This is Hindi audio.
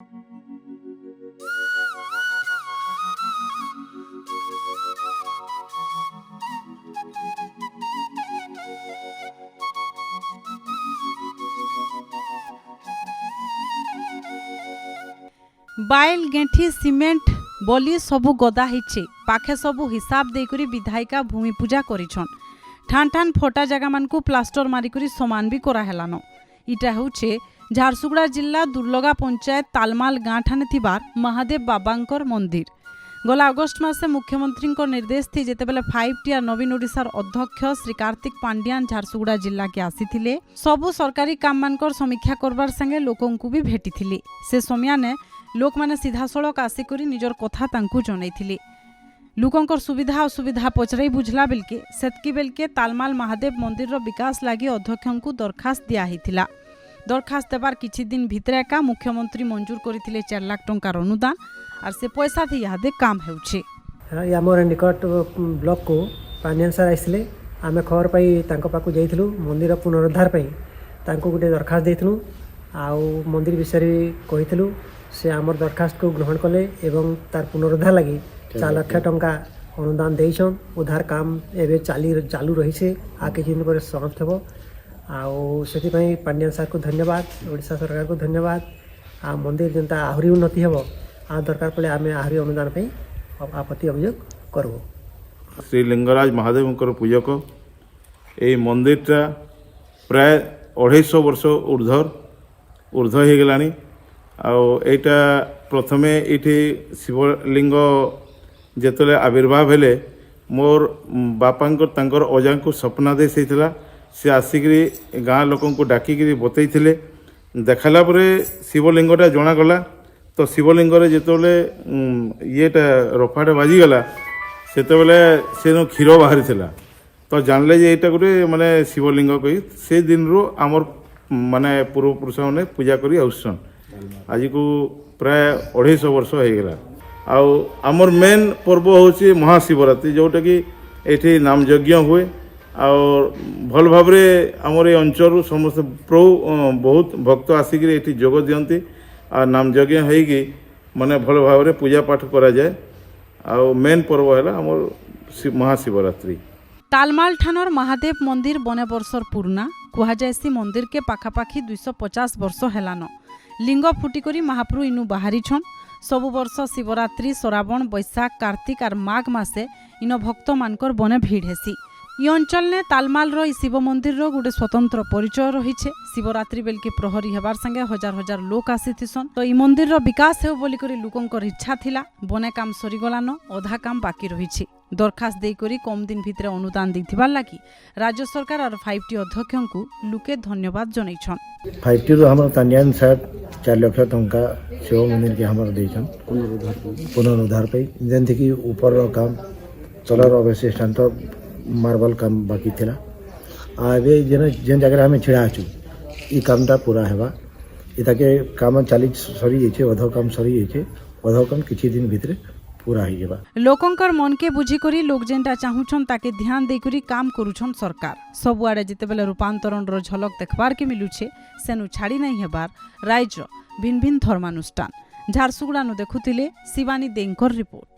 बाइल गेंठी सीमेंट बली सबू गदा हिचे पाखे सबू हिसाब देकरी विधायिका भूमि पूजा करिछन। ठान ठान फटा जगह मानकु प्लास्टर मारिकरी समान भी करा हेलानो। इटा होचे झारसुगुड़ा जिला दुर्लगा पंचायत तालमाल गाँ ठाने थिबार महादेव बाबांकर मंदिर। गला अगस्ट मासे मुख्यमंत्री निर्देश थी जेतेबेले 5 टियर नवीन ओडिशार अध्यक्ष श्री कार्तिक पांड्यान झारसुगुड़ा जिला के आसीथिले। सबू सरकारी काम मानकर समीक्षा करबार संगे लोकंकु भी भेटिथिले। से समयाने लोक माने सीधासळक आसिकरी निजर कथा तांकु जणाइथिले। लोकंकर सुविधा असुविधा पचराई बुझला बेलके सेतकी बेलके तालमाल महादेव मंदिर रो विकास लागी अध्यक्षंकु दरखास्त दिया हिथिला। दरखास्त देबार किछि दिन भितरे एका मुख्यमंत्री मंजूर करिथिले 4 लाख टंकार अनुदान और से पैसा थी यादे काम हेउछे। आमर निकट ब्लॉक को पानियान सर आइसिले आमे खबर पाई तांको पाकु जाइथिलु मंदिर पुनरुद्धार पाई तांको गुटे दरखास्त देइथिलु आउ मंदिर विषय कहिथिलु। से आमर दरखास्त को ग्रहण कले एवं तार पुनरुद्धार लगी 4 लाख टंका अनुदान देइछन। उद्धार काम एबे चालू रही से आ किछि दिन पर समाप्त हेबो। आउ सेति पई पांड्यान सर को धन्यवाद, ओडिशा सरकार को धन्यवाद। आ मंदिर जनता आहुरी उन्नति हेबो आ दरकार पड़े आमे आहुरी अनुदान पे आपत्ति अभियोग करबो। श्री लिंगराज महादेव पूजक ये मंदिरटा प्राय 250 वर्ष ऊर्ध्व हो गलानी। आईटा प्रथमे ये शिवलिंग जेतले आविर्भाव हेले मोर बापा तांकर अजा को स्वप्नादेश होता से आसिकी गाँ लोक डाकिक बतईले। देखाला शिवलिंगटा जनागला तो शिवलिंग जिते येटा रफाटा बाजिगला से क्षीर बाहरी तो जानले जे यहाँ गोटे माने शिवलिंग कही से दिन रू आमर माने पूर्वपुरुष मैंने पूजा करी आउसन। आज को प्राय 250 वर्ष हो गला। आमर मेन पर्व हूँ महाशिवरात्रि जोटा कि ये नाम यज्ञ हुए और भल भाव आमर ये अंचल समस्त प्रभु बहुत भक्त आसिक जोग दियंती आ नाम यज्ञ होगी माने भल भाव पूजा पाठ करा जाए। आ मेन पर्व है आमर महाशिवरात्रि। तालमाल ठानर महादेव मंदिर बने वर्षर पुराना कुहाजायसी मंदिर के पाखापाखी 250 वर्ष हेलान। लिंग फुटिकरी महाप्रभु इनु बाहरी छन। सबु वर्ष शिवरात्रि श्रावण बैशाख कार्तिक और माघ मासे इन भक्त मानकर बने भीड़ हेसी। इ अंचल ने तालमाल रो शिव मंदिर रो गोटे स्वतंत्र परिचय रही है। शिवरात्रि बेल के प्रहरी हेबार संगे हजार हजार लोक आसीथिसन। तो इ मंदिर रो विकास हेउ बोली करी लोकंकर इच्छा थिला। बने काम सरीगलान, अधा काम बाकी रही है। दरखास्त दे करी कम दिन भितर अनुदान देथिबार लागि राज्य सरकार और 5T अध्यक्षंकु लुके धन्यवाद जनाइछन। 5T रो हमर तांडियान साहब 4 लाख टंका शिव मंदिर के हमर देछन पुनरुद्धार पे जेंति कि ऊपर रो काम चलर अवशेषांत तो मार्बल काम बाकी थिला। आबे जेन जगह हमें छिड़ा आछु ई कामटा पूरा हेबा। इताके काम चाली सरी जेछे अध काम सरी जेछे अध काम किछि दिन भितरे पूरा हो जाबा। लोकंकर मन के बुझी करी लोक जेनटा चाहुछन ताके ध्यान दे करी काम करूछन सरकार। सब आड़े जितेबेले रूपांतरण रो झलक देखबार के मिलुछे सेनु छाड़ी नहीं हेबार राज्य भिन्न भिन्न धर्मानुष्ठान। झारसुगुड़ा नु देखुतिले शिवानी देंकर रिपोर्ट।